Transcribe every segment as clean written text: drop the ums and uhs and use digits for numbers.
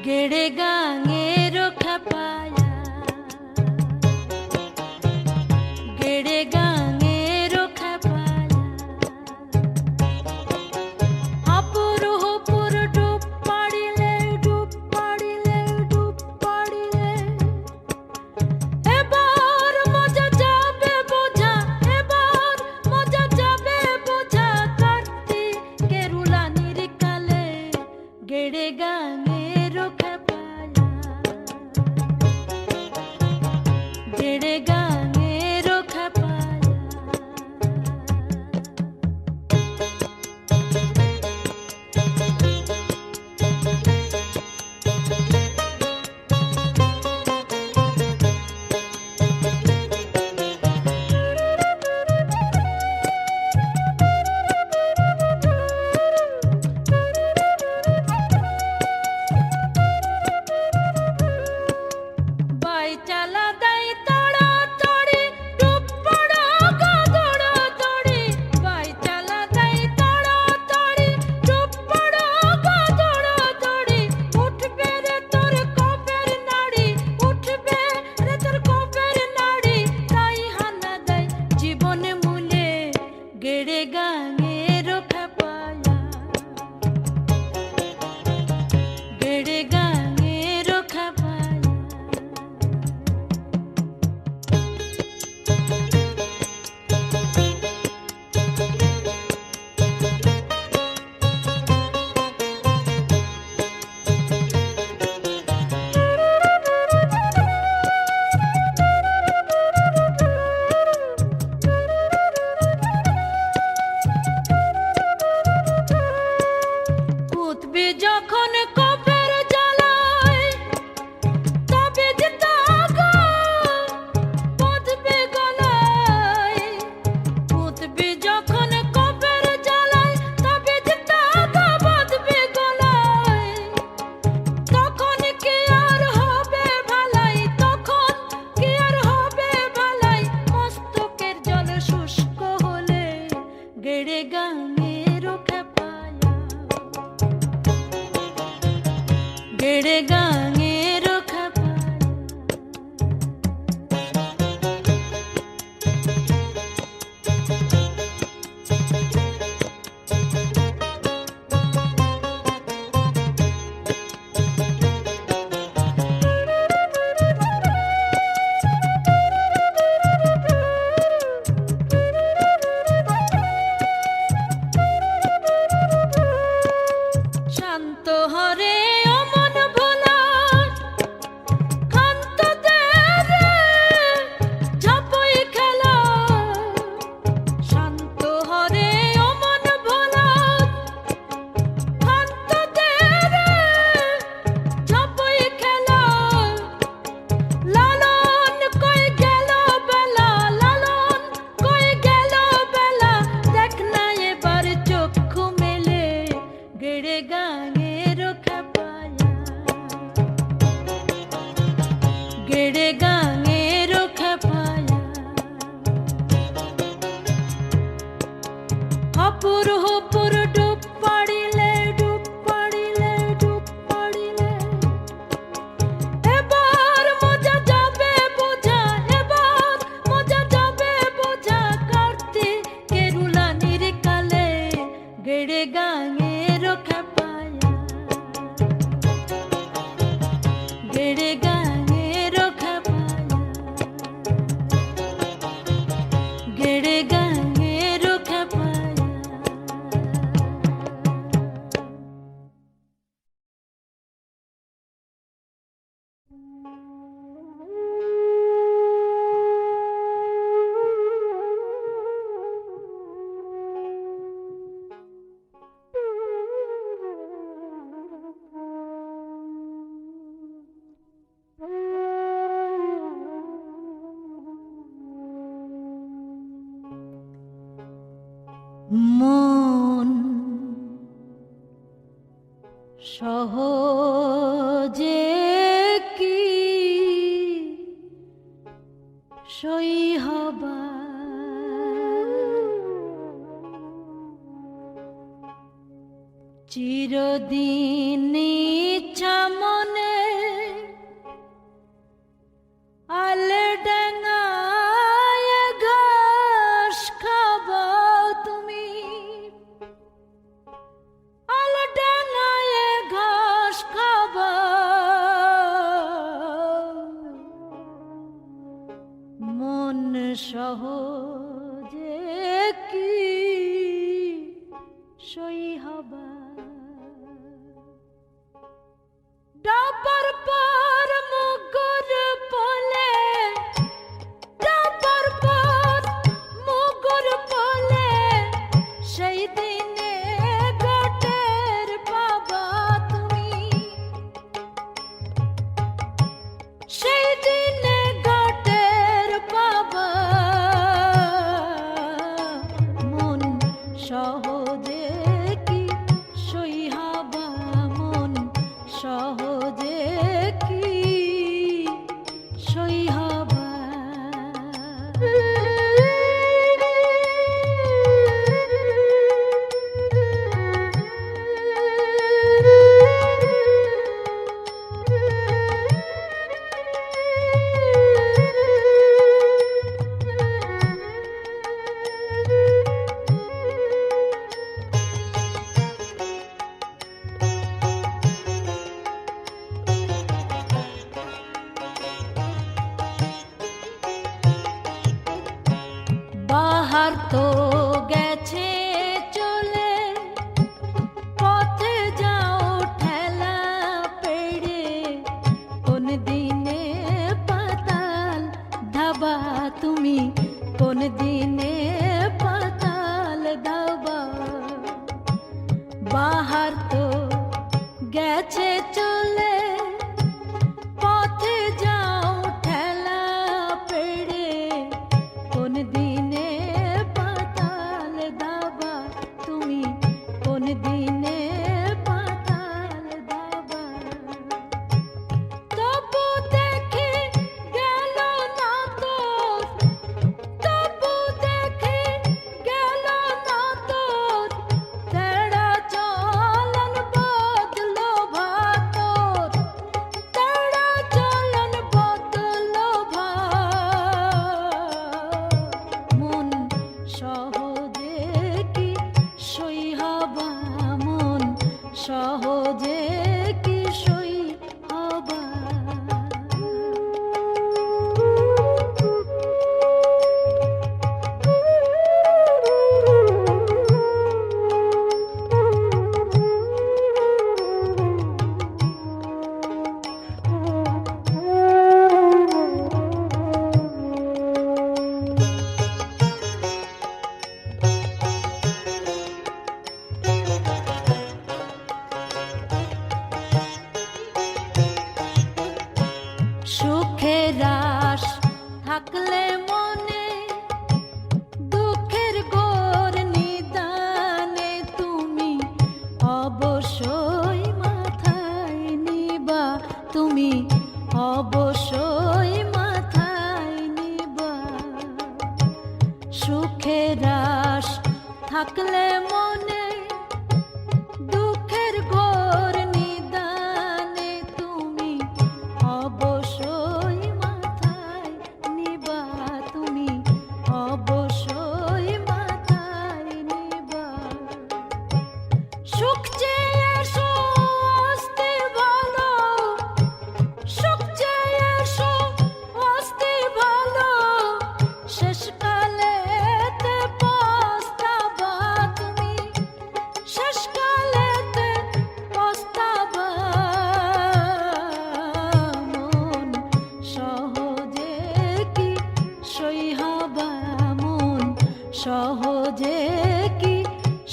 गेड़े गांगेरो खपाया गेड़े गांगेरो खपाया हापुरु हुपुरु डूब पाड़िले एबार मजा जाबे बोझा एबार मजा जाबे बोझा करती केरुला निरिकाले गेड़े गांगेरो खपाया गेड़े गांगेरो खपाया बाई चला दाई तोड़ा तोड़ी डूब पड़ा गोदड़ा तोड़ी बाई चला दाई तोड़ा तोड़ी डूब पड़ा गोदड़ा तोड़ी उठबे रे तोर कोपेर नाड़ी उठबे रे तोर कोपेर नाड़ी ताई हाना दाई जीवन मूले गेड़े गांगेरो खपाया गेड़े गांगेरो खपाया কুতবে যখন কোপের জ্বালায় তবে যে তাগা বাঁধবে গলায় কুতবে যখন কোপের জ্বালায় তবে যে তাগা বাঁধবে গলায় তখন কি আর হবে ভালাই তখন কি আর হবে ভালাই মস্তকের জল শুষ্ক হলে গেড়ে গাঙেরও খেপায়া गेड़े गांगेरो खपाया শান্ত হরে অমন ভোলা খান্ত দে রে ঝাপই খেলা শান্ত হরে অমন ভোলা খান্ত দে রে ঝাপই খেলা লালন কই গেল বেলা লালন কই গেল বেলা দেখ না এবার চক্ষু মেলে गेड़े गांगेरो खपाया गेड़े गांगेरो खपाया हापुर हुपुर डूब पाड़िले एबार मजा जाबे बोझा एबार मजा जाबे बोझा करती केरुला निरिकाले गेड़े गांगेरो खपाया गेड़े गांगेरो खपाया गेड़े गांगेरो खपाया মন সহজে কি সই হবা চিরদিন ইচ্ছা মনে আলডাঙায় ঘাস খাবো তুমি, আলডাঙায় ঘাস খাবো, মন সহজে কি সই হবা। ডাবার পর মুগুর পলে, ডাবার পর মুগুর পলে, সেই দিনে গটের পাবা তুমি, সেই দিনে গটের পাবা, মন সহজে কি সই হবা, মন সহজে কি সই হবা। বাহার তো গেছে চলে, পথে যাও ঠেলা পেড়ে, কোন দিনে পাতাল ধাবা তুমি, কোন দিনে পাতাল ধাবা। বাহার তো গেছে চলে, পথে যাও ঠেলা পেড়ে, কোন দিনে পাতাল দাবা তুমি, কোন দিনে পাতাল দাবা। তবু দেখি গেল না তোর, তবু দেখি গেল না তোর, তেড়া চলন বদলো ভাতর, তেড়া চলন বদলো ভাত, মন সহজে কি সই হবা, মন সহজে কি সই হবা। সুখের আশ থাকলে মনে, দুঃখের ঘোর নিদানে তুমি, অবশ্যই মাথায় নিবা তুমি, অবশ্যই মাথায় নিবা। সুখের আশ থাকলে মনে, দুঃখের ঘোর নিদানে তুমি, অবশ্যই মাথায় নিবা তুমি, অবশ্যই মাথায় নিবা। সুখ চেয়ে এসো আসতে ভালো, সুখ চেয়ে এসো আসতে ভালো, শেষকালেতে পস্তাবা তুমি, শেষকালেতে পস্তাবা, মন সহজে কি সই হবা, মন সহজে কি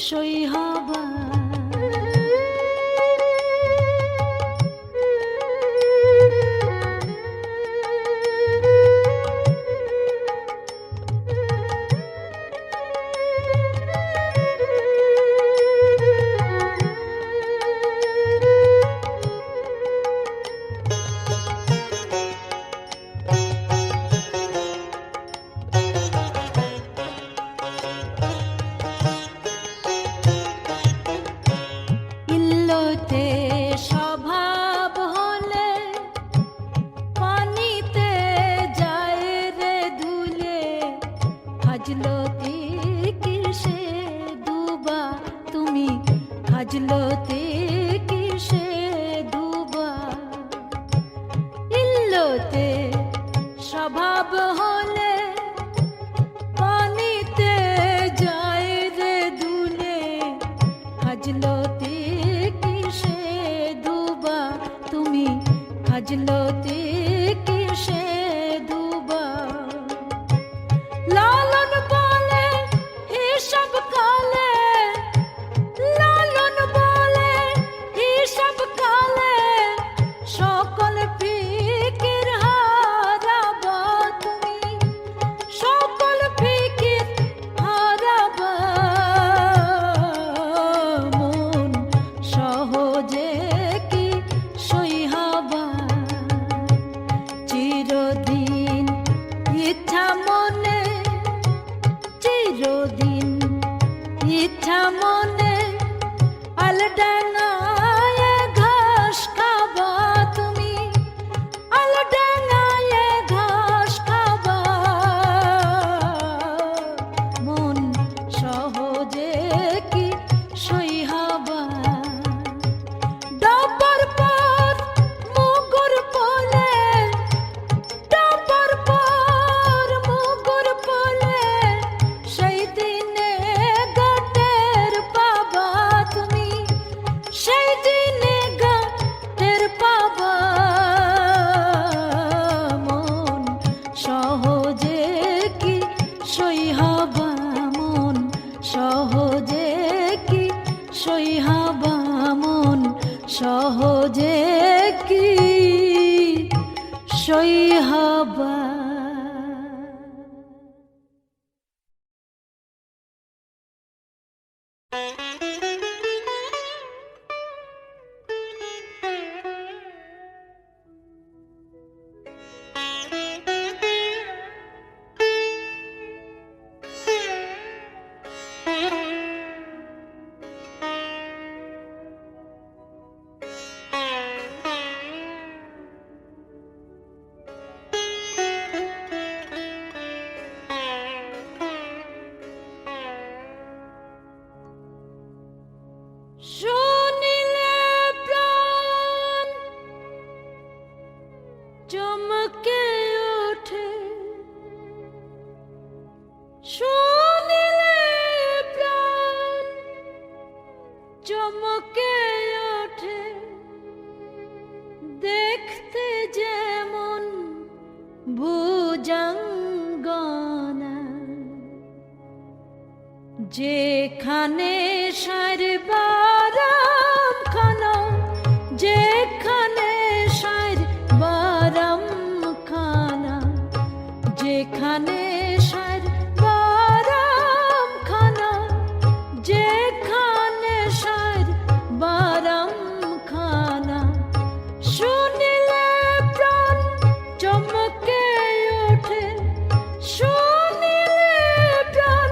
সই হবা। কিসে দুবা তুমি খাজলতে কিসে দুবা ইল্লতে স্বভাব হলে পানিতে যায় রে দুলে খাজলতে কিসে দুবা তুমি খাজলতে কিসে দুবা লালন বলে হিসাব কালে লালন বলে হিসাব কালে সকল ফিকির হারাবা তুমি সকল ফিকির হারাবা মন সহজে কি সইহাবা চিরদিন ইচ্ছা মনে চিরদিন ইচ্ছা মনে আলডাঙায় ঘাস খাবা তুমি আলডাঙায় ঘাস খাবা মন সহজে কি সইহাবা ডবর পর মুগুর পলে ডবর পর মুগুর পলে সেই দিনে গাটের পাবা তুমি সেই দিনে গাটের পাবা মন সহজে কি সইহাবা মন সহজে কি সইহাবা মন সহজে কি সইহাবা শুনিলে প্রাণ চমকে ওঠে শুনিলে প্রাণ চমকে ওঠে দেখতে যেমন ভুজঙ্গনা যেখানে সারবারাম খানা যেখানে সারবারাম খানা যেখানে সারবারাম খানা যেখানে সারবারাম খানা শুনিলে প্রাণ চমকে ওঠে শুনিলে প্রাণ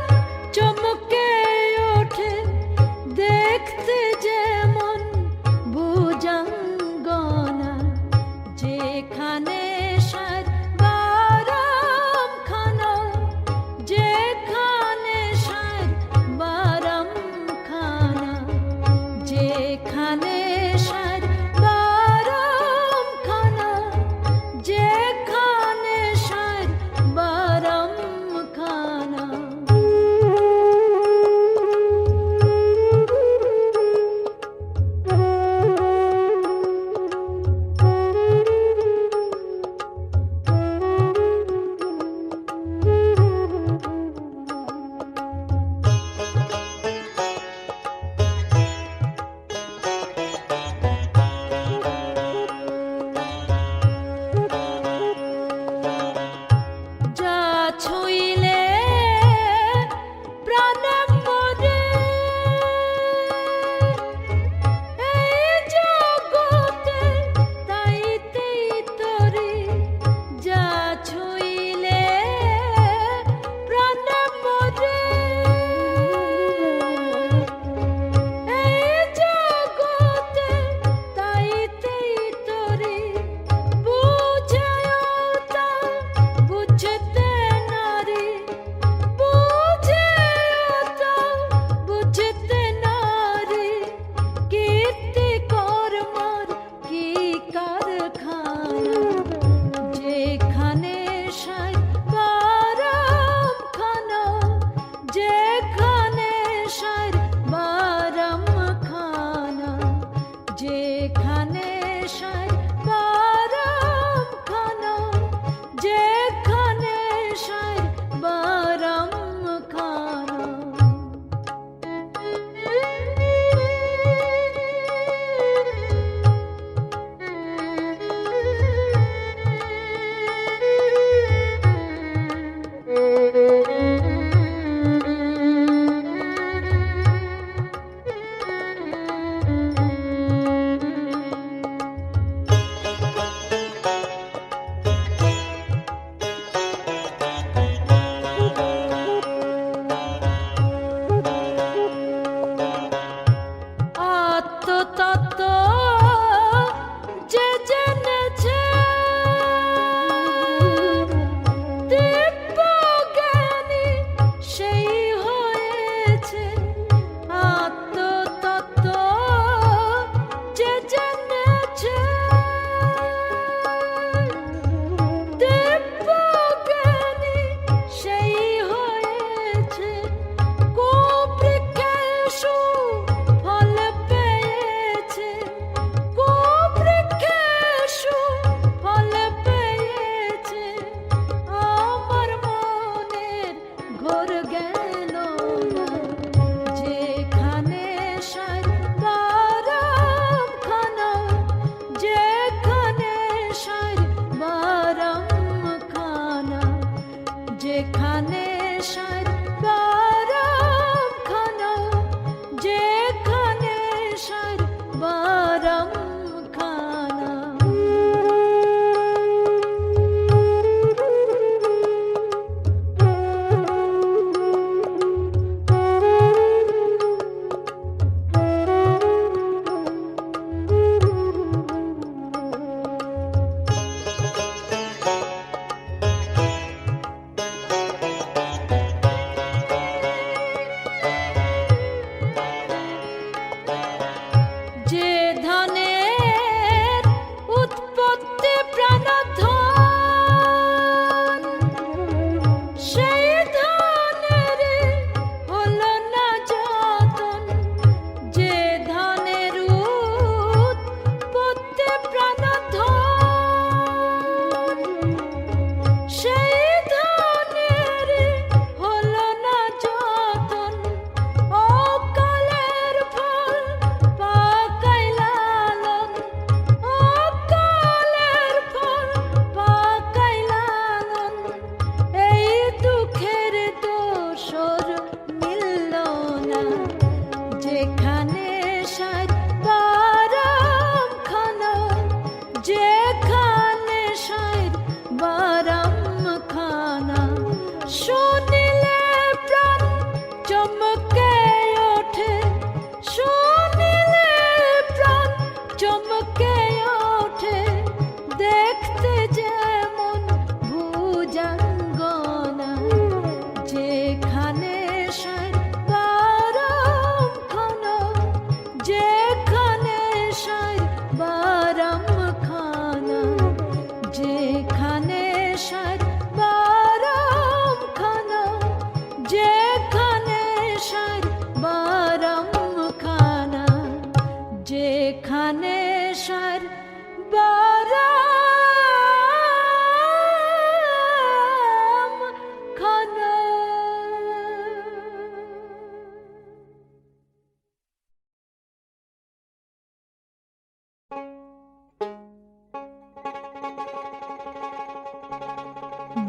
চমকে ওঠে দেখতে যেমন ভুজঙ্গ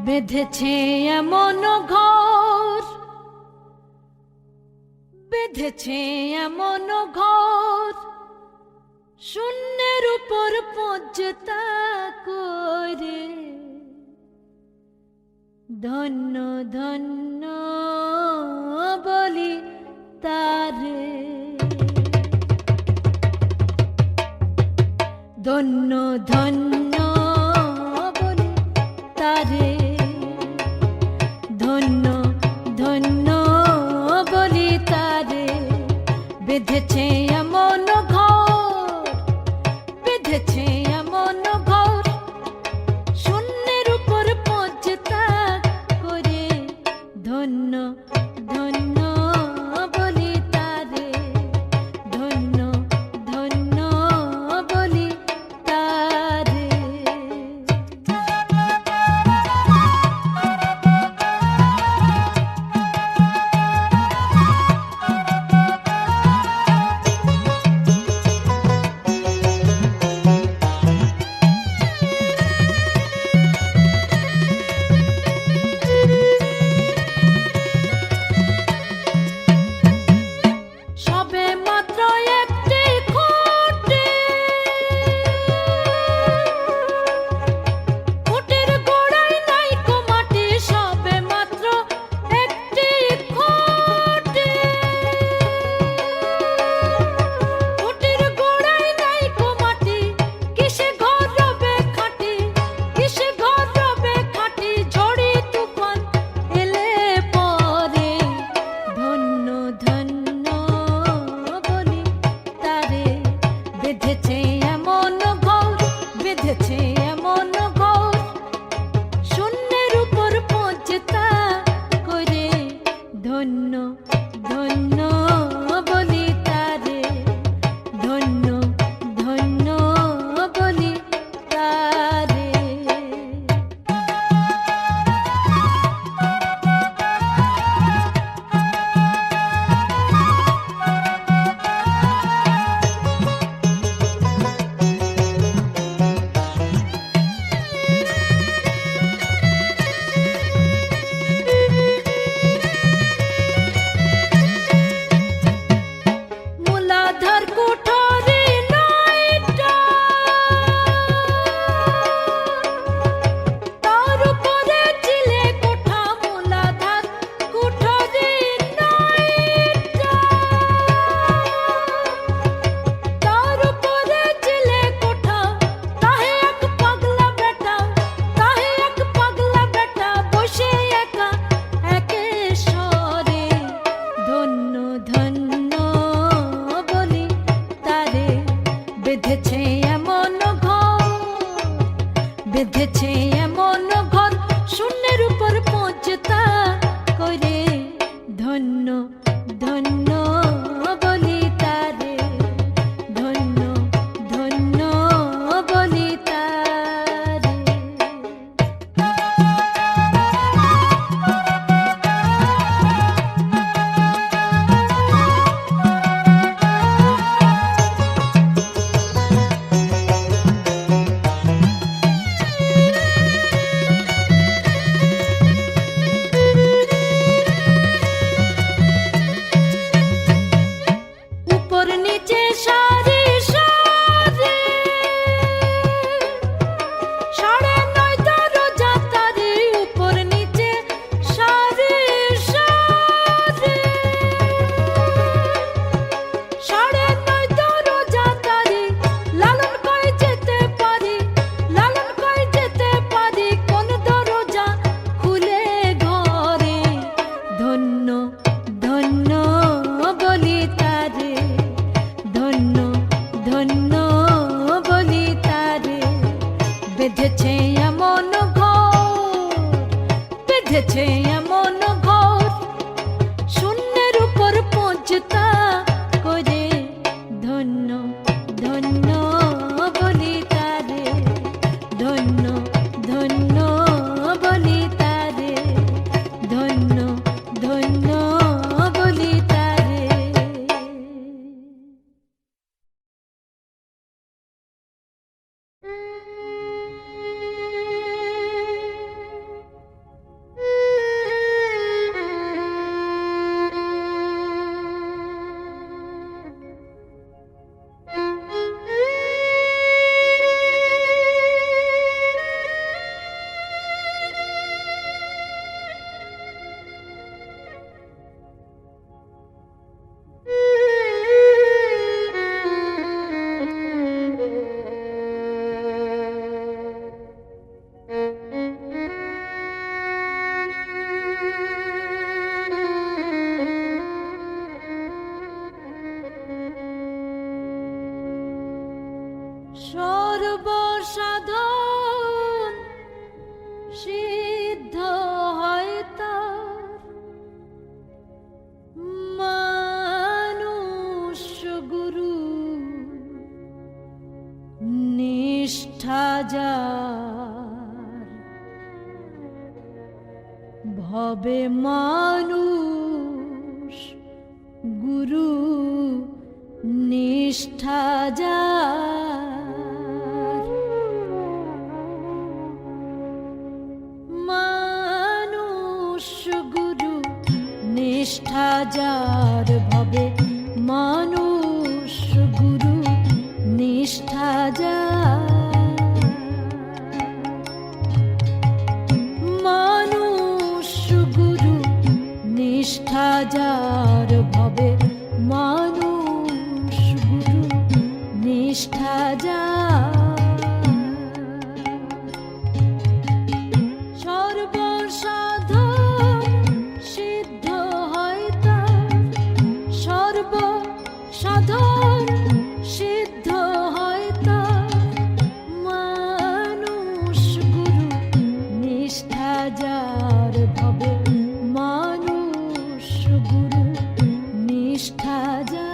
বেঁধেছে এমন ঘর, বেঁধেছে এমন ঘর, শূন্যের উপর পঞ্চতা করে। ধন্য ধন্য বলি তারে, ধন্য ধন্য বলি তারে, ধন্য ধন্য বলি তারে। বেঁধেছে এমন ঘর, বেঁধেছে এমন ঘর, শূন্যের উপর পঞ্চতা করে। ধন্য ধন্য বলি তারে, ধন্য ধন্য বলি তারে। সবে মাত্র একটি খুঁটি, খুঁটির গোড়ায় নাইকো মাটি। সবে মাত্র একটি খুঁটি, খুঁটির গোড়ায় নাইকো মাটি। কিসে ঘর রবে খাঁটি, কিসে ঘর রবে খাঁটি। ঝড়ি তুফান এলে পরে। ধন্য ধন্য বলি তারে, বেঁধেছে এমন ঘর, বেঁধেছে এমন ঘর, শূন্যের উপর পঞ্চতা করে। ধন্য ধন্য বলি তারে, ধন্য ধন্য বলি তারে। মূলাধার কুঠরি নয়টা, তার উপরে চিলে কোঠা। মূলাধার কুঠরি নয়টা, তার উপরে চিলে কোঠা। তাহে এক পাগলা বেটা, তাহে এক পাগলা বেটা, বসে একা একেশ্বরে। ধন্য ধন্য বলি তারে, বেঁধেছে এমন ঘর, বেঁধেছে এমন ঘর, শূন্যের উপর পঞ্চতা করে। ধন্য ধন্য বলি তারে, ধন্য ধন্য বলি তারে। যার ভবে মানুষ গুরু নিষ্ঠা যার মানুষ গুরু নিষ্ঠা যার ভবে মানুষ গুরু নিষ্ঠা যার মানুষ গুরু নিষ্ঠা যার ভবে মানুষ গুরু নিষ্ঠা যার সর্বসাধন সিদ্ধ হয় তার সর্বসাধন সিদ্ধ হয় তার মানুষ গুরু নিষ্ঠা যার ভবে মানুষ গুরু নিষ্ঠা যার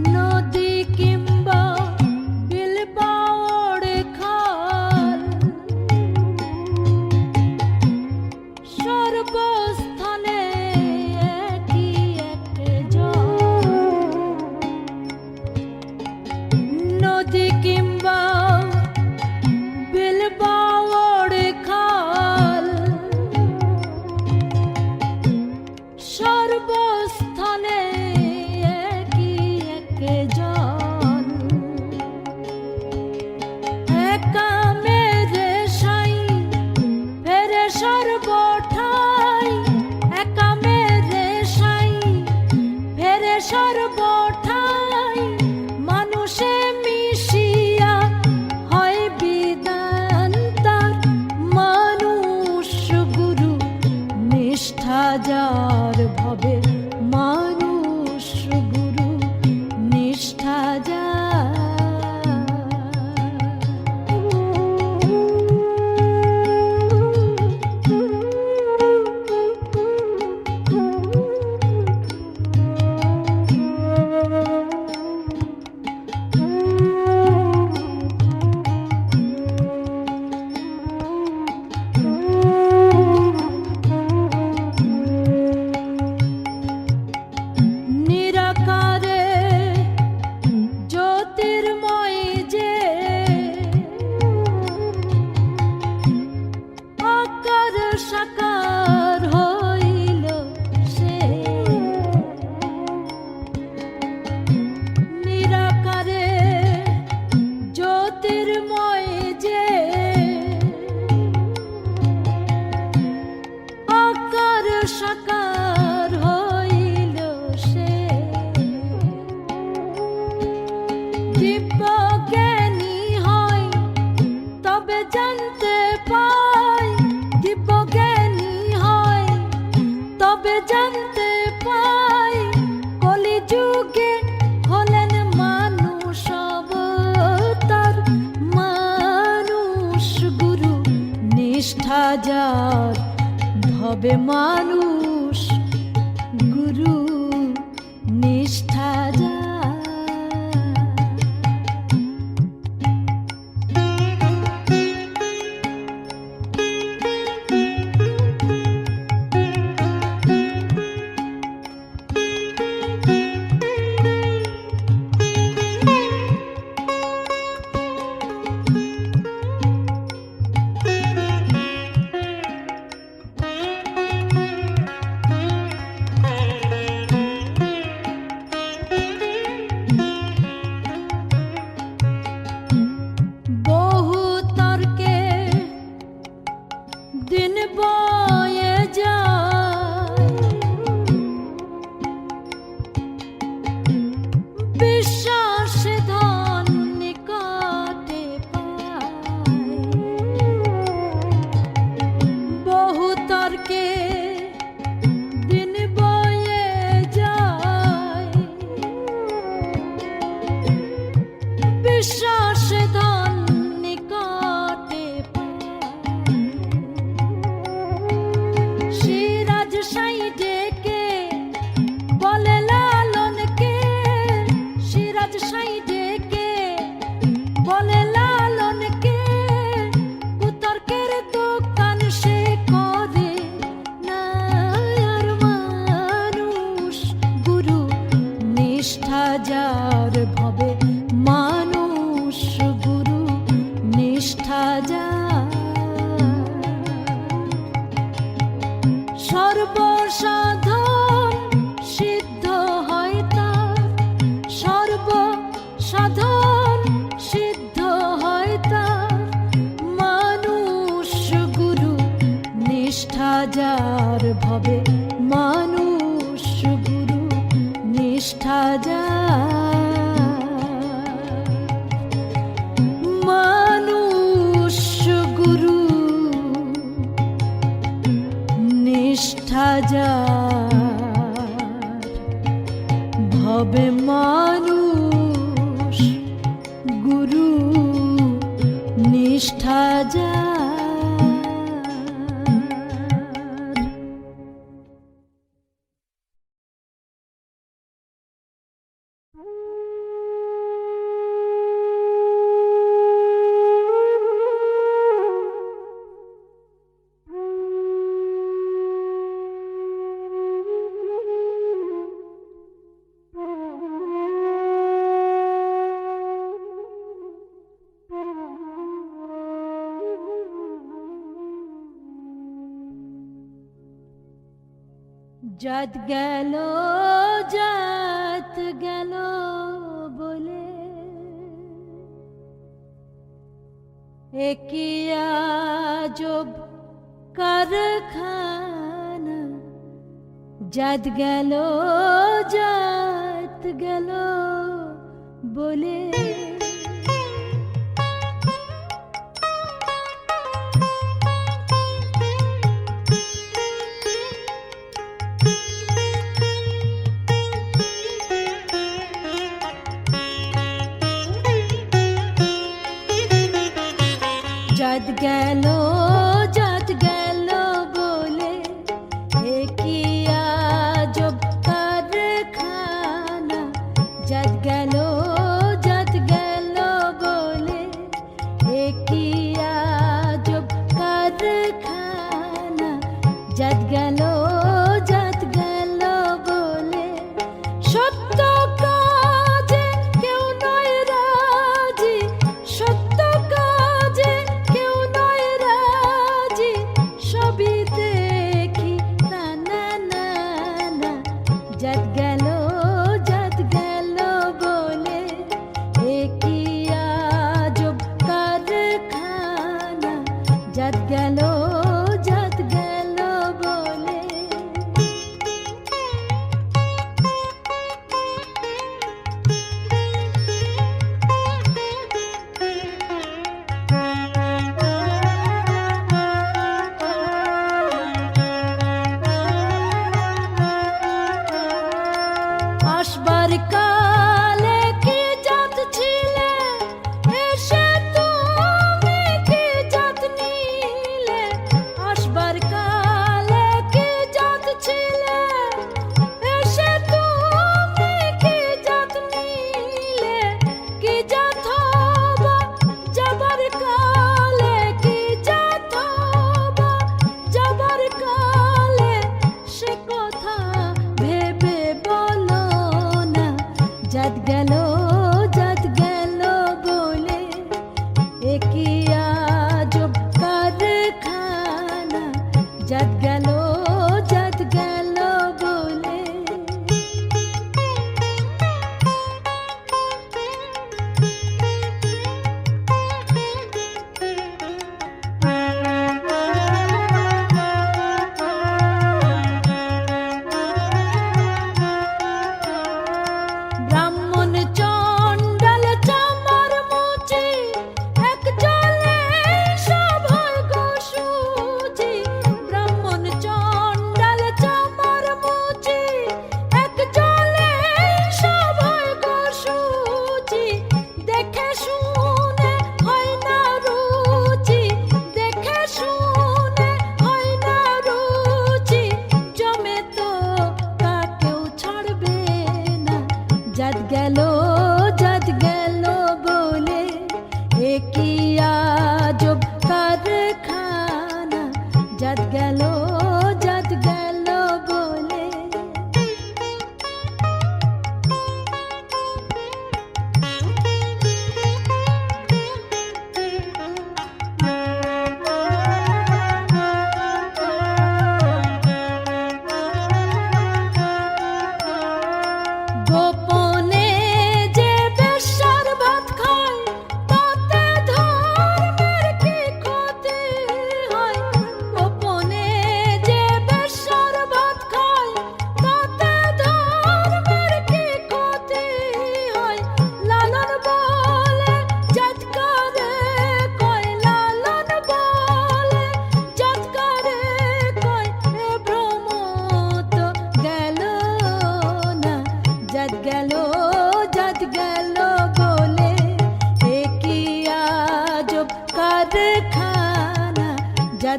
নদী কিংবা বিল বাওড় খাল সর্বস্থানে একই এক জল নদী কিংবা বিল বাওড় খাল সর্বস্থানে একই এক জল একা মেরে সাই ফেরে সর্বঠাই একা মেরে সাই ফেরে সর্বঠাই মানুষে মিশিয়া হয় বিধান তার মানুষ গুরু নিষ্ঠা যার ভবে মানুষ গুরু নিষ্ঠা যার নিরাকারে জ্যোতির্ময় যে আকার সাকার হইল সে নিরাকারে জ্যোতির্ময় যে আকার সাকার হইল সে দিব্য জ্ঞানী হয় তবে জানতে পায় দিব্য জ্ঞানী হয় তবে জানতে পায় কলিযুগে হলেন মানুষ অবতার মানুষ গুরু নিষ্ঠা যার ভবে মানুষ গুরু নিষ্ঠা যার সর্বসাধন সিদ্ধ হয় তার, সর্বসাধন সিদ্ধ হয় তার, মানুষ গুরু নিষ্ঠা যার ভবে, মানুষ গুরু নিষ্ঠা যার, মানুষ গুরু নিষ্ঠা যার ভবে, মানুষ গুরু নিষ্ঠা যার। জাত গেল, জাত গেল বলে একই আজব কারখানা, জাত গেল, জাত গেল বলে জাত গেল, জাত গেল বলে একই আজব কারখানা, জাত গেল, জাত গেল বলে একই আজব কারখানা, জাত গেল, জাত গেল বলে সত্য কাজে কেউ নয় রাজি, সত্য কাজে কেউ নয় রাজি, সবই দেখি না না না না, জাত গেল, জাত গেল বলে একই আজব কারখানা, জাত গেল, জাত গেল বলে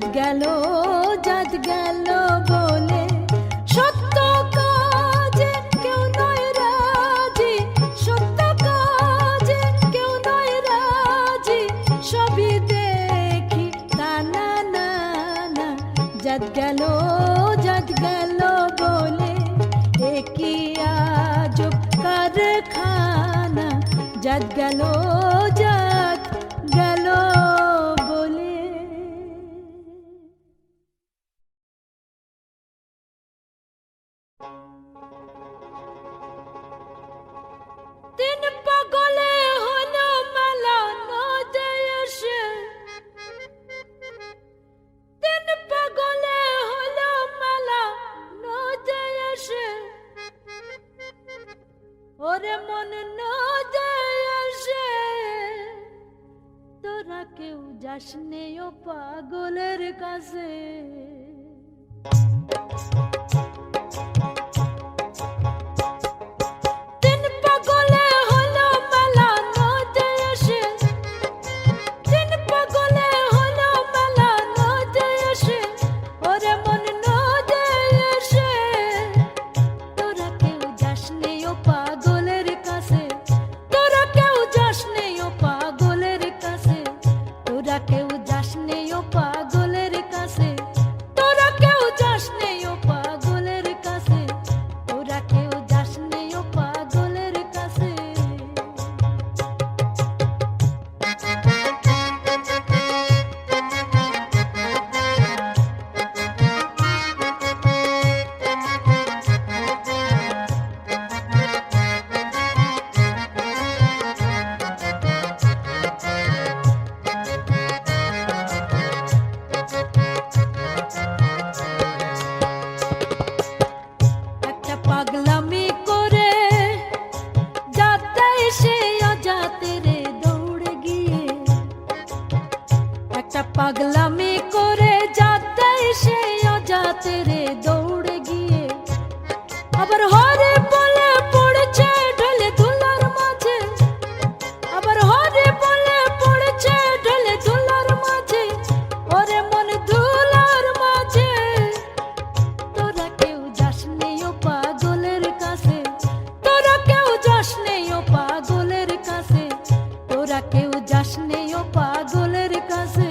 জাত গেল বলে সত্য কাজে কেউ নয় রাজি, সত্য কাজে কেউ নয় রাজি, সবই দেখি তা না না না। জাত গেল বলে একই আজব কারখানা, জাত গেল বলে। তিন পাগলে হলো মেলা নদে এসে, তিন পাগলে হলো মেলা নদে এসে, ওরে মন নদে এসে তোরা কেউ যাস নে ও পাগলের কাছে। পাগলামি করে যাতে সে অজাতে রে দৌড়ে গিয়ে আবার হরে বলে পড়েছে ঢলে ধুলার মাঝে, আবার হরে বলে পড়েছে ঢলে ধুলার মাঝে, ওরে মন ধুলার মাঝে। তোরা কেউ যাস নে ও পাগলের কাছে, তোরা কেউ যাস নে ও পাগলের কাছে, তোরা কেউ যাস নে ও পাগলের কাছে।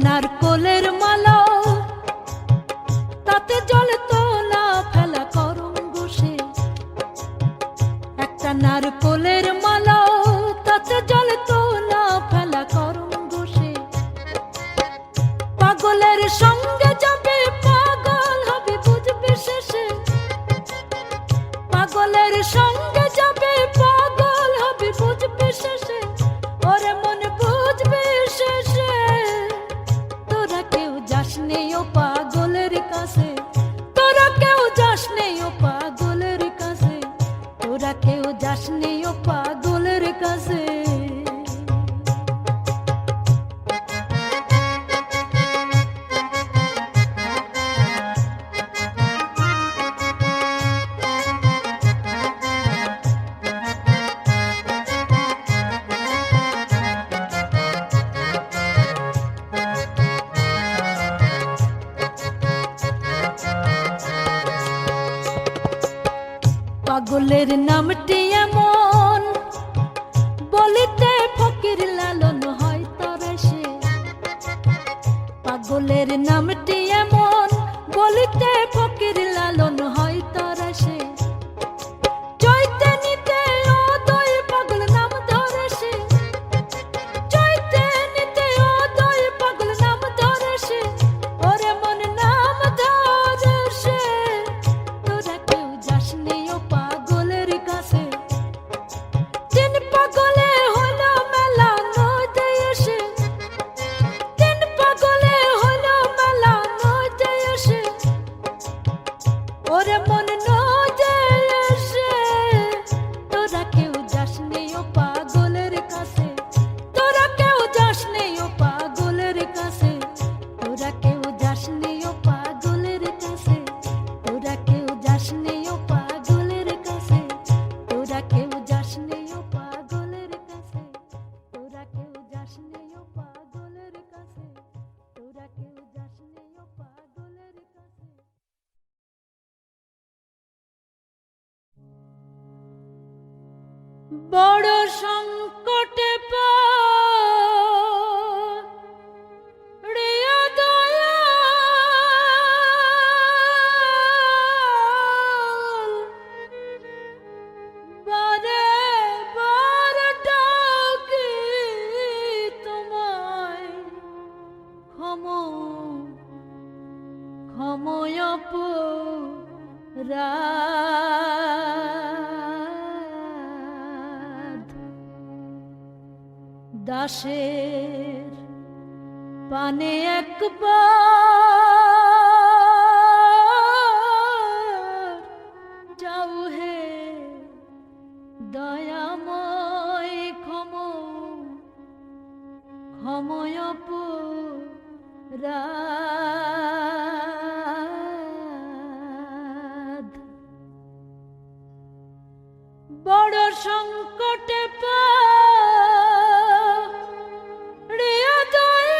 নারকোলের মালা তাতে জলে তোলা ফেলা করম বসে, একটা নারকোলের মালা তাতে জলে তোলা ফেলা করম বসে। পাগলের সঙ্গে যাবে পাগল হবে বুঝবে শেষে, পাগলের সঙ্গে যাবে পাগল হবে বুঝবে শেষে, ওরে মন বুঝবে শেষে। তোরা কেউ যাস নে ও পাগলের কাছে, তোরা কেউ যাস নে ও পাগলের কাছে, তোরা কেউ যাস নে ও পাগলের কাছে। পাগলের নামটি এমন বলিতে ফকির লালন হয় তারা সে, পাগলের নামটি এমন বলিতে ফকির লালন হয় তারা সে। চৈতে নিতে অদয় পাগল নাম ধরে সে, চৈতে নিতে অদয় পাগল নাম ধরে সে, ওরে মন নাম ধরে সে। তোরা কেউ যাস নে ও পাগলের কাছে, তিন পাগলে হলো মেলা নদে এসে, তিন পাগলে হলো মেলা নদে এসে, ওরে মন বড় সংকটে পড়িয়া দয়াল বারে বার ডাকি তোমায় ক্ষময় অপরাধ দাসের পানে একবার যাও হে দয়াময় ক্ষময় অপরাধ বড় সংকটে পড়িয়া দয়াল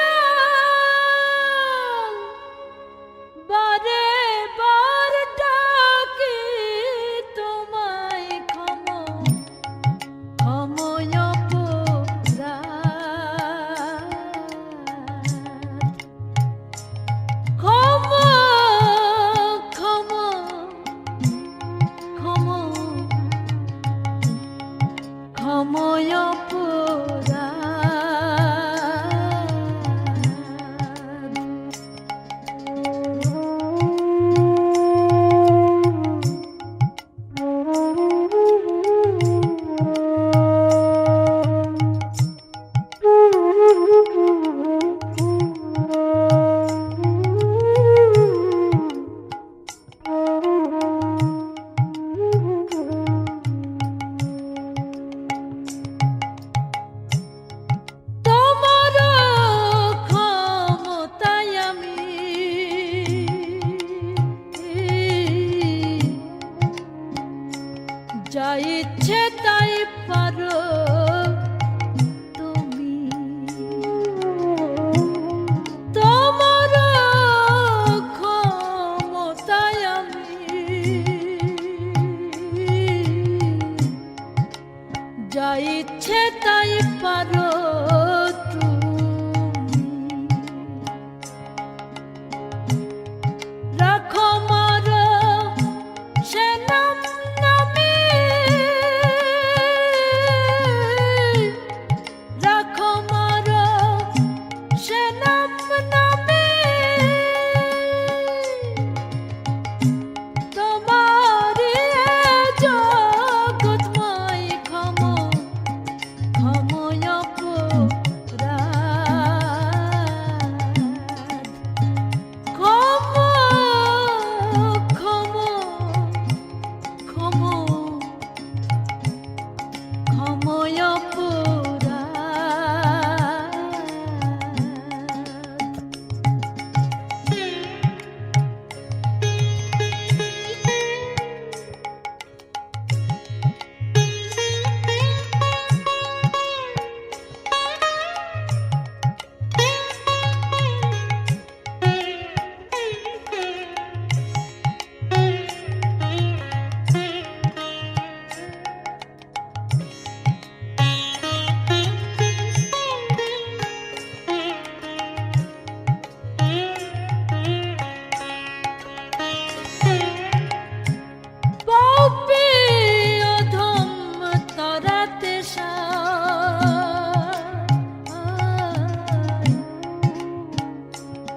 বারে বার ডাকি তোমায় ক্ষময় ক্ষময় যা ইচ্ছে তাই পারো তুমি তোমার ক্ষমতায় আমি যা ইচ্ছে তাই পারো রাখো মার সে নাম নামে রাখো মার সে নাম নামে তোমারি জগৎময় ক্ষময়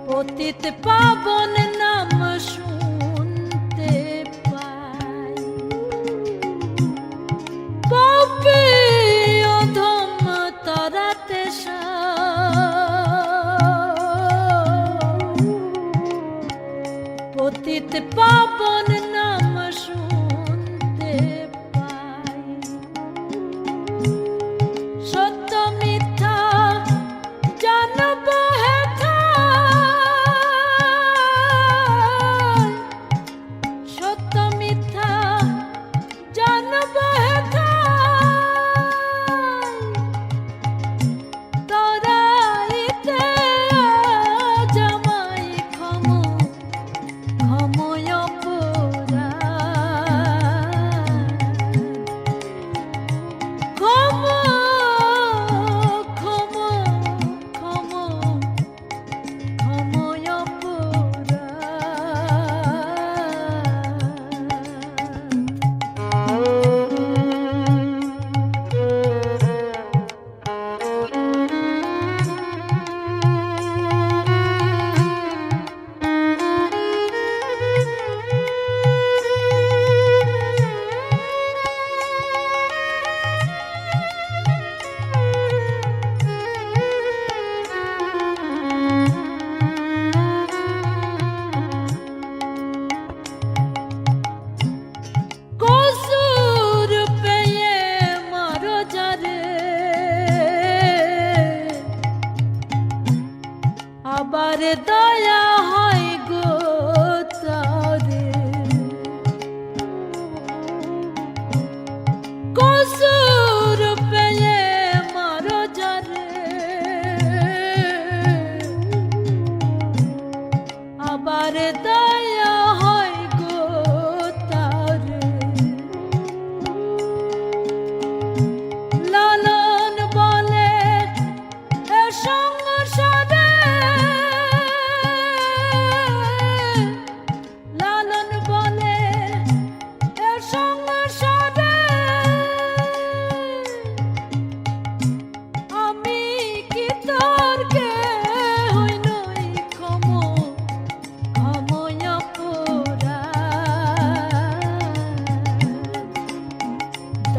পতিত পাবন নাম শুনতে পাই পাপী অধম তারাতে পতিত পাবন নাম শুনতে পাই সত্য মিথ্যা জানব ক্ষময়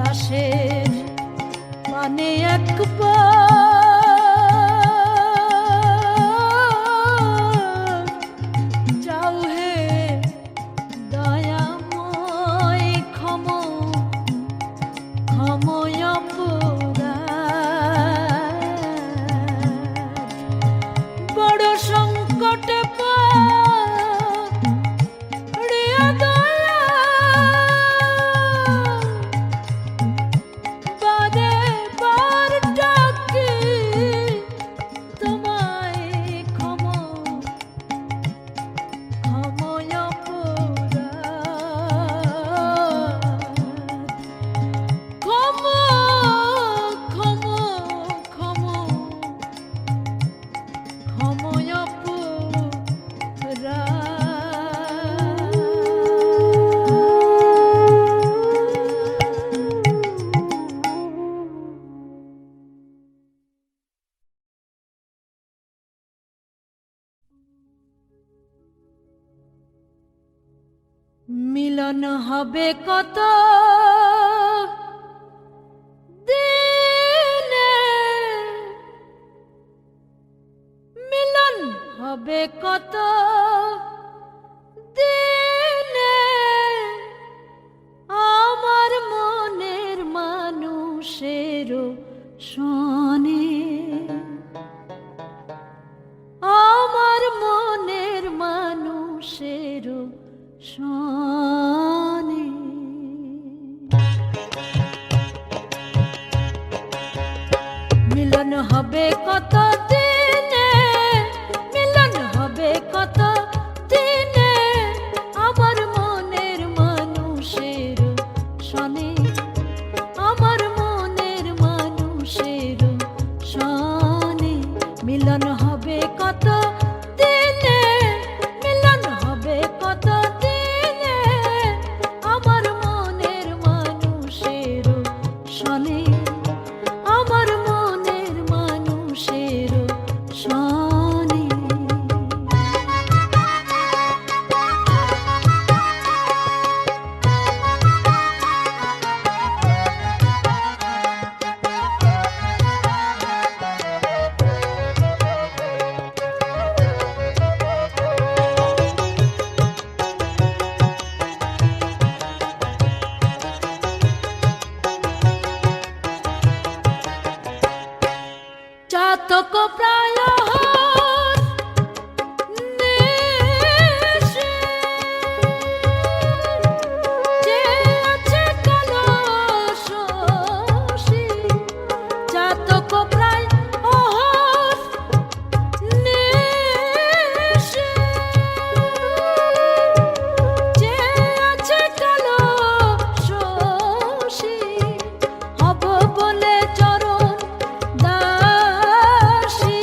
দাসের মানে একবার যাও হে দয়াময় ক্ষময় অপরাধ বড় সংকটে পড়িয়া দয়া বারে বার ডাকি তোমায় ক্ষময় অপরাধ ক্ষময় মিলন হবে কত দিনে মিলন হবে কত দিনে আমার মনের মানুষের শোনে আমার মনের মানুষের শোনে মিলন হবে কত দিনে মিলন হবে কত দিনে আমার মনের মানুষের শোনে আমার মনের মানুষের শোনে মিলন হবে কত দিনে মিলন হবে কত দিনে আমার মনের মানুষের শোনে আমার মনের মানুষের শোনে চাতক প্রায় নেশে যে আছে কলসী চাতক প্রায় নেশে যে আছে কলসী হব বলে চরণ দাসী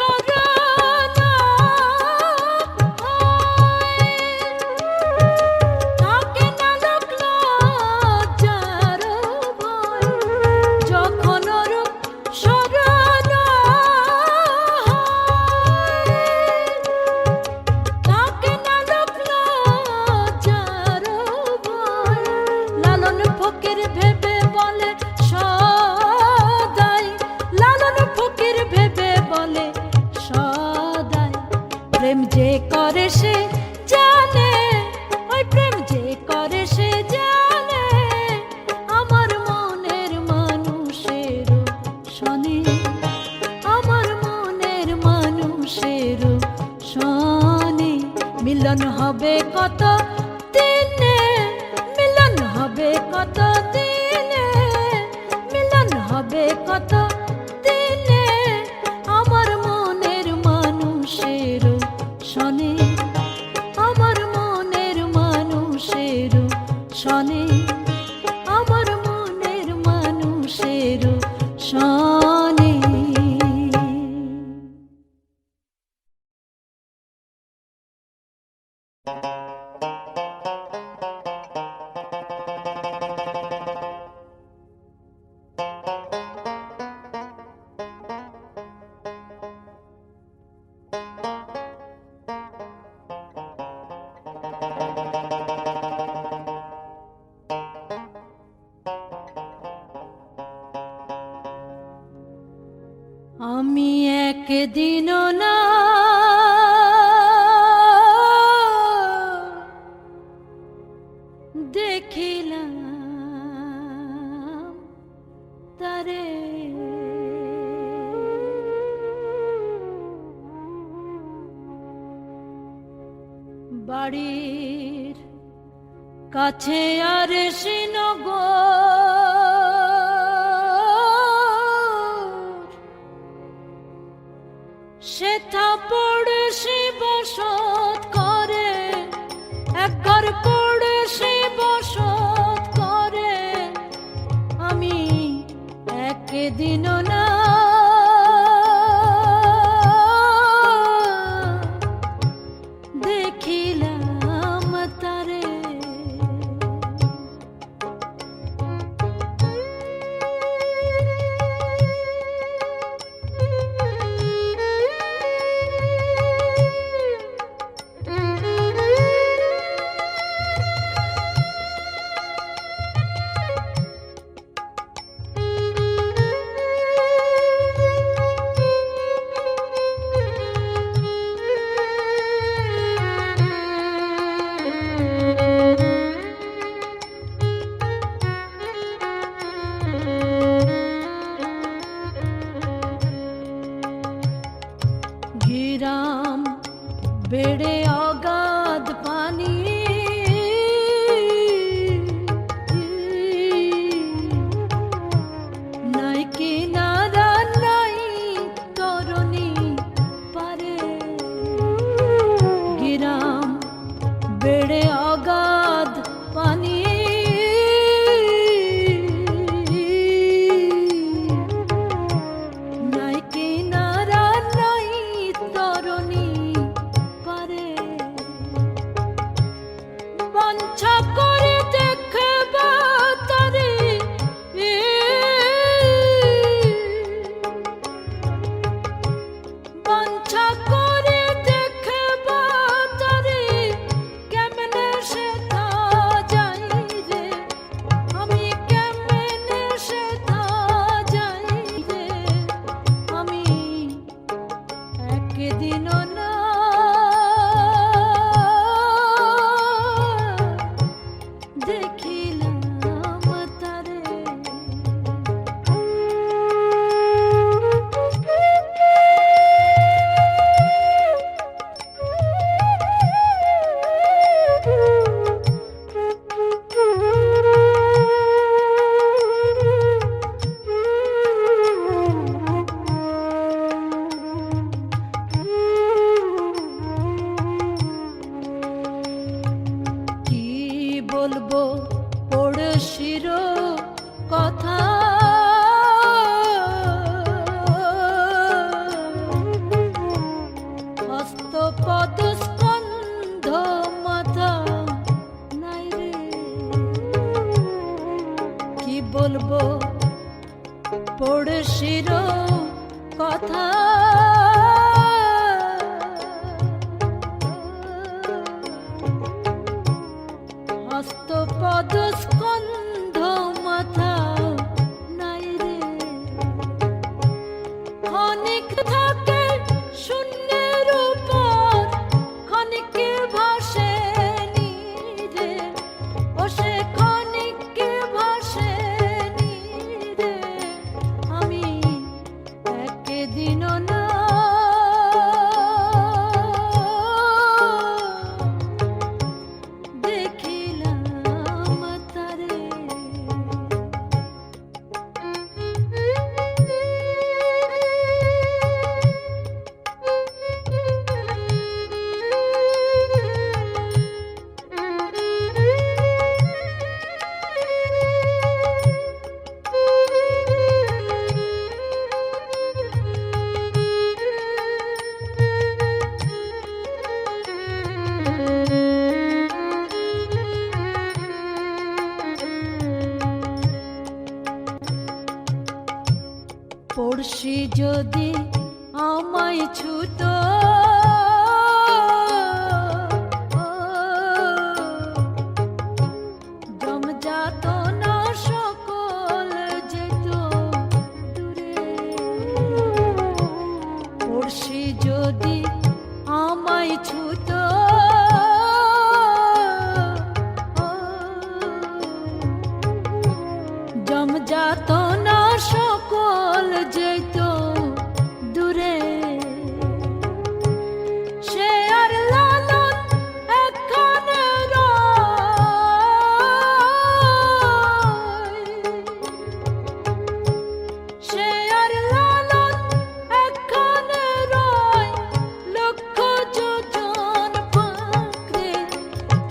শরণা থাকে না লোক লজ্জার ভয়, যখন রূপ শরণা থাকে না লোক লজ্জার ভয়, লালন ফকির ভেবে বলে সদাই, লালন ফকির ভেবে বলে সদাই, প্রেম যে করে সে জানে, ওই প্রেম যে করে সে জানে, আমার মনের মানুষের শোনে, আমার মনের মানুষের শোনে, মিলন হবে কত দিনে, মিলন হবে কত দিনে, মিলন হবে কত দিনে, আমার মনের মানুষের শোনে, আমার মনের মানুষের শোনে, আমার মনের মানুষের শোনে। আমি একদিনও না দেখিলাম তারে, বাড়ির কাছে আর শ্রীনগর, সেথা পড়শি বসত করে, একঘর পড়শি বসত করে, আমি একদিনও না দেখিলাম তারে। ঘিরাম বেড়ে অগাধ পানি, নাই কিনারা নাই তরণী পারে, ঘিরাম বেড়ে অগাধ পানি, নাই কিনারা নাই তরণী পারে, বাঞ্ছা করে দেখবা তারে, বাঞ্ছা করে দেখবা তারে, কেমনে সে তা যাই রে, আমি কেমনে সে তা যাই রে, আমি একদিনও না দেখিলাম তারে। পদস্কন্ধ মাথা নাই রে, কি বলবো পড়শির কথা। হস্ত পদস্কন্ধ মাথা নাই রে, ক্ষণিক থাকে শূন্যের উপর, ক্ষণিকে ভাসে নীরে, ও সে ক্ষণিকে ভাসে নীরে। আমি একদিনও না দেখিলাম তারে। পড়শি যদি আমায় ছুত, জমজাত না সকল যেত দূরে। পড়শি যদি আমায় ছুত, জমজাত না সকল যেত দূরে। সে আর লালন একখানে রয়, সে আর লালন একখানে রয়, লক্ষ যোজন ফাঁকরে,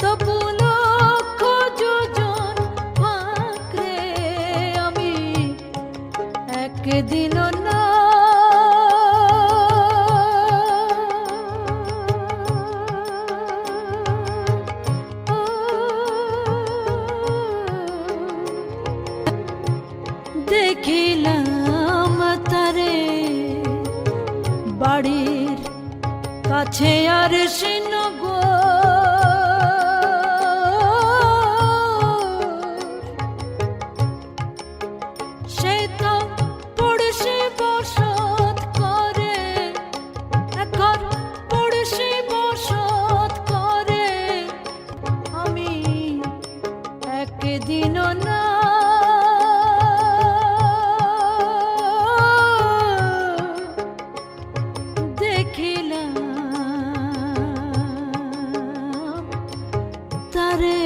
তবু লক্ষ যোজন ফাঁকরে। আমি একদিনও না দেখিলাম তারে। বাড়ির কাছে আর সিনগো, সে তো পড়শি বসত করে, এখন পড়শি বসত করে। আমি একদিনও না দেখিলাম তারে।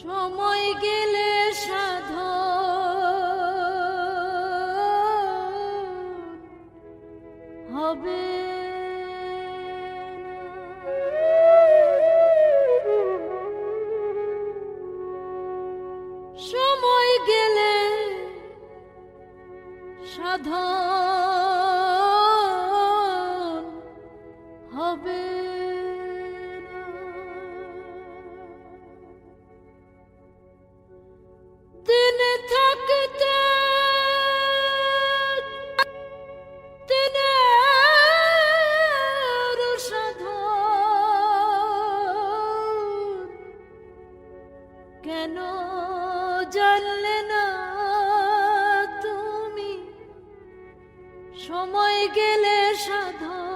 সময় গেলে সাধন হবে না, সময় গেলে সাধন হবে না। দিন থাকতে দিনের সাধন কেন জানলে না তুমি? সময় গেলে সাধন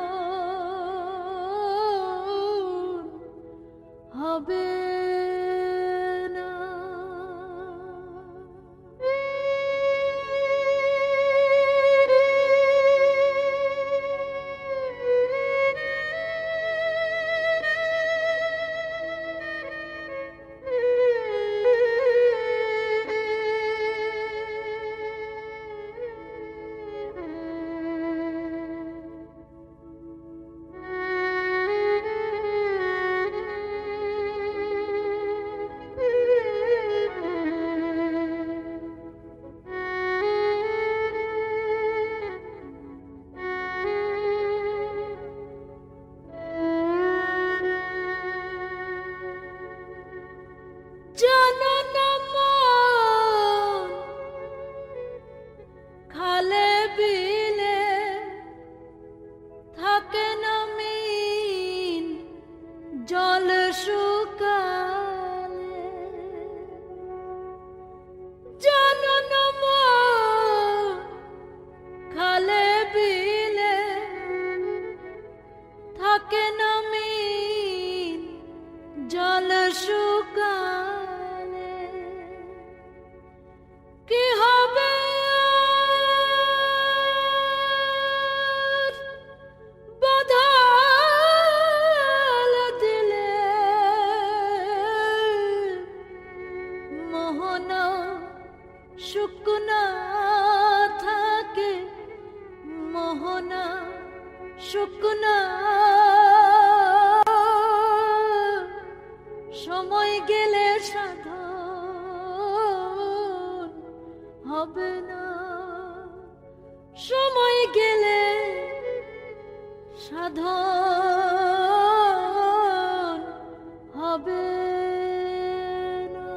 থাকে নামি জল শুকালে কি হবে বদল দিলে মোহনা শুকনা থাকে মোহনা শুকনা সময় গেলে সাধন হবে না সময় গেলে সাধন হবে না।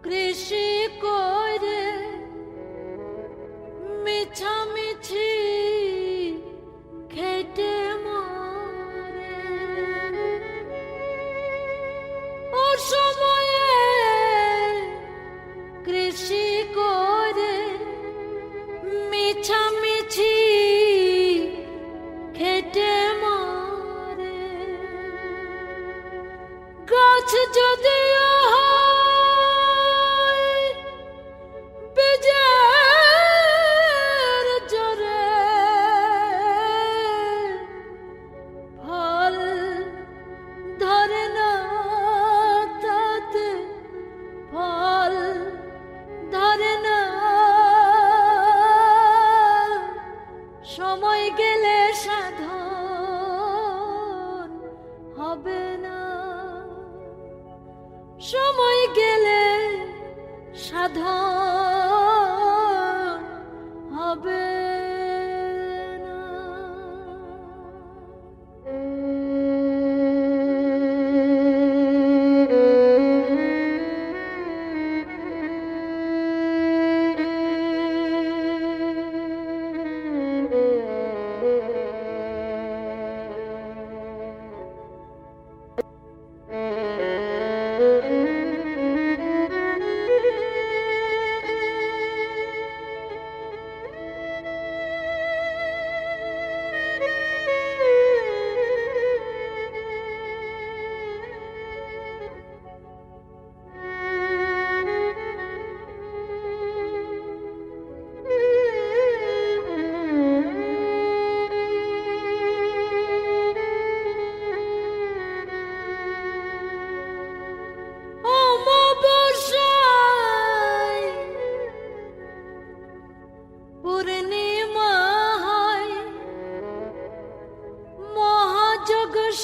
কৃষি করে মিছামিছি খেটে মরে ও সময়ে কৃষি করে মিছামিছি খেটে মরে গাছ যদিও সময় গেলে সাধন হবে না সময় গেলে সাধন হবে না।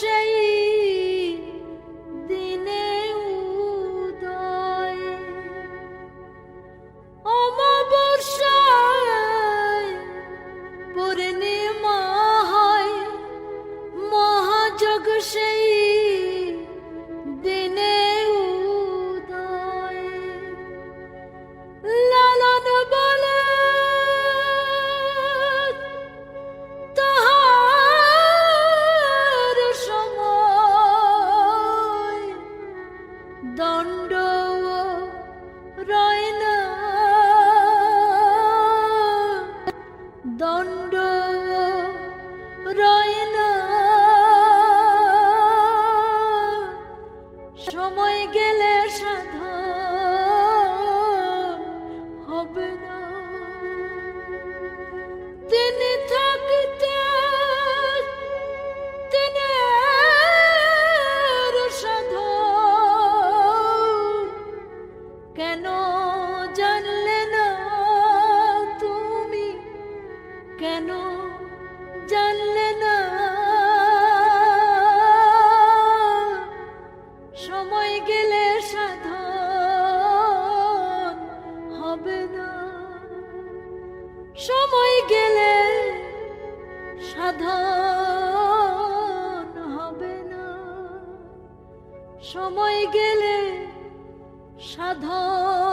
সেই দিনে উদয় অমাবস্যায় পূর্ণিমা হয় মহাযজ্ঞ সেই দিনে উদয় লালন বলে দণ্ড রয় না দণ্ড রয় না সময় গেলে সাধন হবে না তিনি থাকতে তিনি সাধন